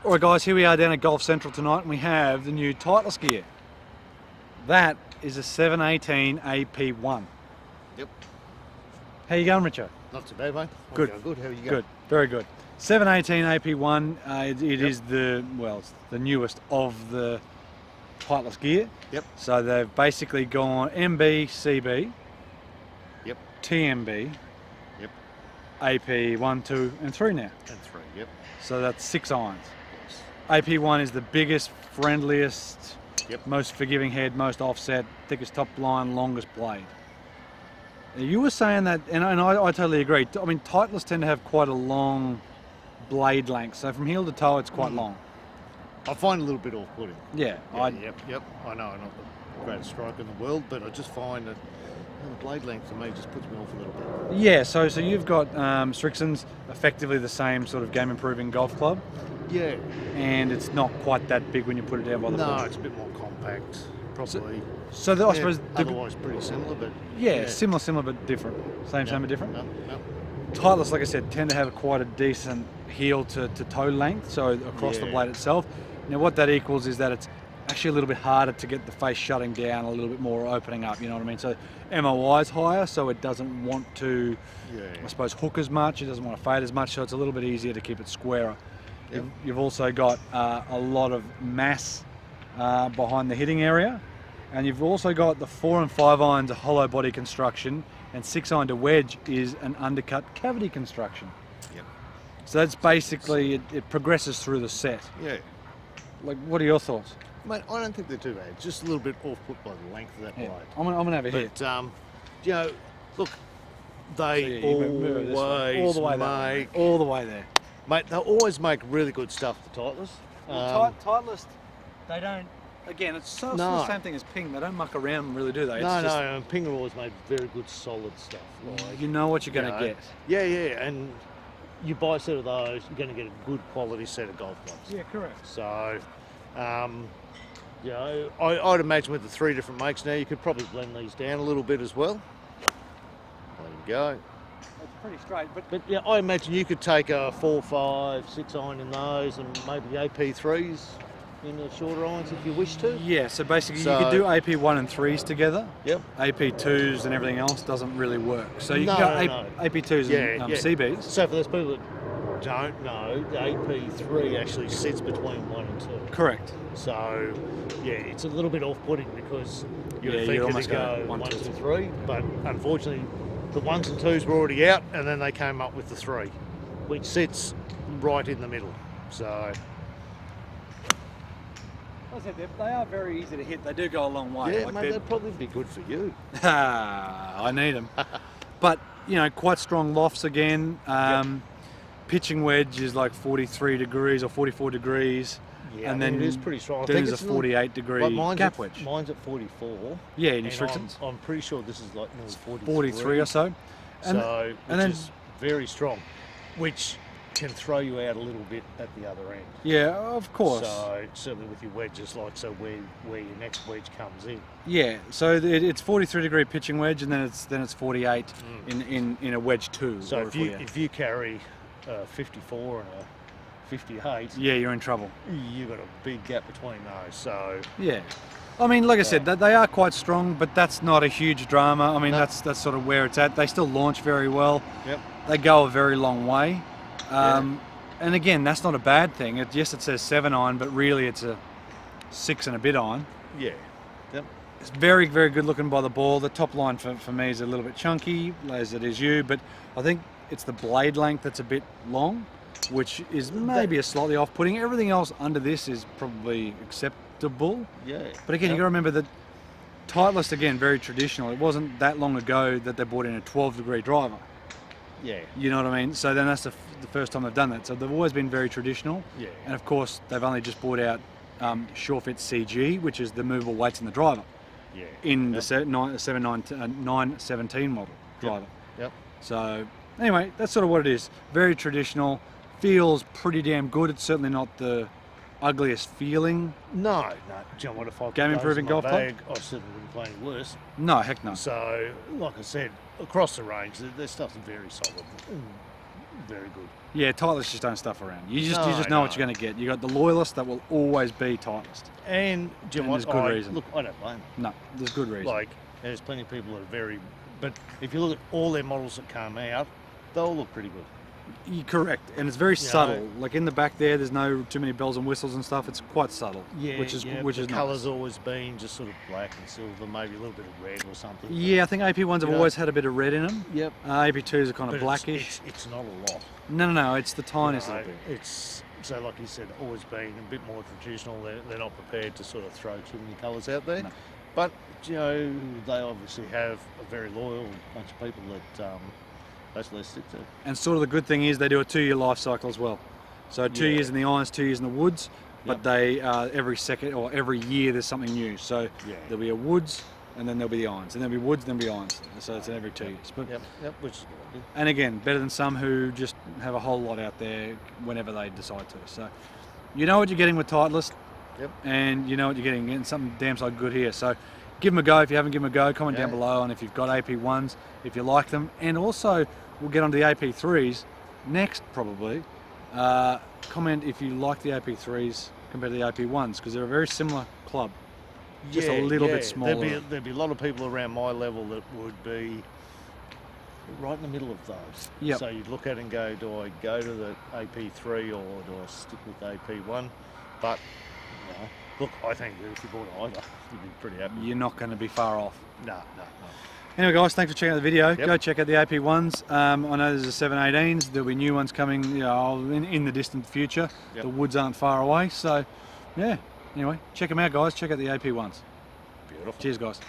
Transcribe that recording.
Alright guys, here we are down at Golf Central tonight and we have the new Titleist gear. That is a 718 AP1. Yep. How you going, Richo? Not too bad, mate. Good. Good. How are you going? Good. Very good. 718 AP1, it is the, well, it's the newest of the Titleist gear. Yep. So they've basically gone MB, CB, Yep. TMB, Yep. AP1, 2 and 3 now. And 3, yep. So that's 6 irons. Yes. AP1 is the biggest, friendliest, Yep. most forgiving head, most offset, thickest top line, longest blade. You were saying that, and I totally agree. I mean, Titleists tend to have quite a long blade length, so from heel to toe it's quite long. I find a little bit off-putting. Yeah. Yep. I know I'm not the greatest striker in the world, but I just find that the blade length to me just puts me off a little bit. Yeah, so you've got Richardson's effectively the same sort of game-improving golf club. Yeah. And it's not quite that big when you put it down by the ball. No, it's a bit more compact, probably. So I suppose... Otherwise pretty similar, but... Yeah, similar but different. Same but different? No. Titleists, like I said, tend to have quite a decent heel to toe length, so across the blade itself. Now what that equals is that it's actually a little bit harder to get the face shutting down, a little bit more opening up, you know what I mean? So MOI is higher, so it doesn't want to, I suppose, hook as much, it doesn't want to fade as much, so it's a little bit easier to keep it squarer. Yep. You've also got a lot of mass behind the hitting area, and you've also got the 4 and 5 irons, a hollow body construction, and 6 iron to wedge is an undercut cavity construction. Yep. So that's basically, it progresses through the set. Yeah. Like, what are your thoughts? Mate, I don't think they're too bad. Just a little bit off-put by the length of that blade. I'm gonna have a hit. But, you know, look, they always all the way make... All the way there. Mate, they always make really good stuff, the Titleist. Titleist, they don't... Again, it's the same thing as Ping. They don't muck around, really, do they? No. Ping always made very good, solid stuff. Like, you know what you're going to get. Yeah, and you buy a set of those, you're going to get a good quality set of golf clubs. Yeah, correct. So, you know, I'd imagine with the 3 different makes now, you could probably blend these down a little bit as well. There you go. It's pretty straight, but yeah, I imagine you could take a 4, 5, 6 iron in those, and maybe the AP3s. In the shorter irons if you wish to? Yeah, so basically you could do AP1 and 3s together. Yep. AP2s and everything else doesn't really work. So you can go AP2s and CBs. So for those people that don't know, the AP3 actually sits between 1 and 2. Correct. So, yeah, it's a little bit off-putting because you're thinking to go 1, 2, 3, but unfortunately the 1s and 2s were already out and then they came up with the 3, which sits right in the middle. So... Like I said, they are very easy to hit. They do go a long way. Yeah, like mate, they'd probably be good for you. I need them. But, you know, quite strong lofts again. Pitching wedge is like 43 degrees or 44 degrees. Yeah, and then it is pretty strong. Then there's a 48 degree gap wedge. Mine's at 44. Yeah, in Richardson's. I'm pretty sure this is like 43 or so. And which is very strong, which can throw you out a little bit at the other end. Yeah, of course. So certainly with your wedges, like so where your next wedge comes in. Yeah, so it's 43 degree pitching wedge, and then it's 48 in a wedge 2. So if you carry a 54 and a 58, yeah, you're in trouble. You've got a big gap between those. So yeah. I mean, like I said, they are quite strong, but that's not a huge drama. I mean, that's sort of where it's at. They still launch very well. Yep. They go a very long way. And again, that's not a bad thing. Yes, it says 7 iron, but really it's a 6 and a bit iron. Yeah. Yep. It's very, very good looking by the ball. The top line for me is a little bit chunky, as it is you, but I think it's the blade length that's a bit long, which is maybe a slightly off-putting. Everything else under this is probably acceptable. Yeah. But again, you got to remember that Titleist, again, very traditional. It wasn't that long ago that they brought in a 12 degree driver. Yeah. You know what I mean? So then that's the first time they've done that. So they've always been very traditional. Yeah. And of course, they've only just brought out SureFit CG, which is the movable weights in the driver. Yeah. In the 917 model driver. Yep. So anyway, that's sort of what it is. Very traditional. Feels pretty damn good. It's certainly not the ugliest feeling. No. John, what if I game improving golf club? I certainly wouldn't play any worse. No, heck no. So, like I said, across the range, their stuff's very solid. very good. Yeah, Titleist just don't stuff around. You just know what you're going to get. You got the loyalists that will always be Titleist. And do you know what? There's good reason. Look, I don't blame them. No, there's good reason. Like, there's plenty of people that are very, but if you look at all their models that come out, they all look pretty good. You're correct, and it's very subtle. Like in the back there's no too many bells and whistles and stuff. It's quite subtle, which is the colour's always been just sort of black and silver, maybe a little bit of red or something. Yeah, I think AP1s have always had a bit of red in them. Yep. AP2s are kind of blackish. It's not a lot. No, it's the tiniest little bit. It's so, like you said, always been a bit more traditional. They're not prepared to sort of throw too many colours out there. No. But you know, they obviously have a very loyal bunch of people that. That's what they stick to. And sort of the good thing is they do a 2-year life cycle as well. So 2 years in the irons, 2 years in the woods, but they every second or every year there's something new. So there'll be a woods, and then there'll be the irons, and there'll be woods, then there'll be irons. So it's in every 2 years. But which is good. And again, better than some who just have a whole lot out there whenever they decide to. So you know what you're getting with Titleist, and you know what you're getting something damn so good here. So give them a go if you haven't given them a go. Comment down below on if you've got AP1s, if you like them, and also we'll get onto the AP3s next probably. Comment if you like the AP3s compared to the AP1s, because they're a very similar club, just a little bit smaller. There'd be a lot of people around my level that would be right in the middle of those. Yep. So you'd look at it and go, do I go to the AP3 or do I stick with the AP1? But you know, look, I think if you bought either, you'd be pretty happy. You're not going to be far off. No. Anyway guys, thanks for checking out the video. Go check out the AP1s. I know there's the 718s. There'll be new ones coming, you know, in the distant future. The woods aren't far away, so yeah. Anyway, check them out guys. Check out the AP1s. Beautiful. Cheers guys.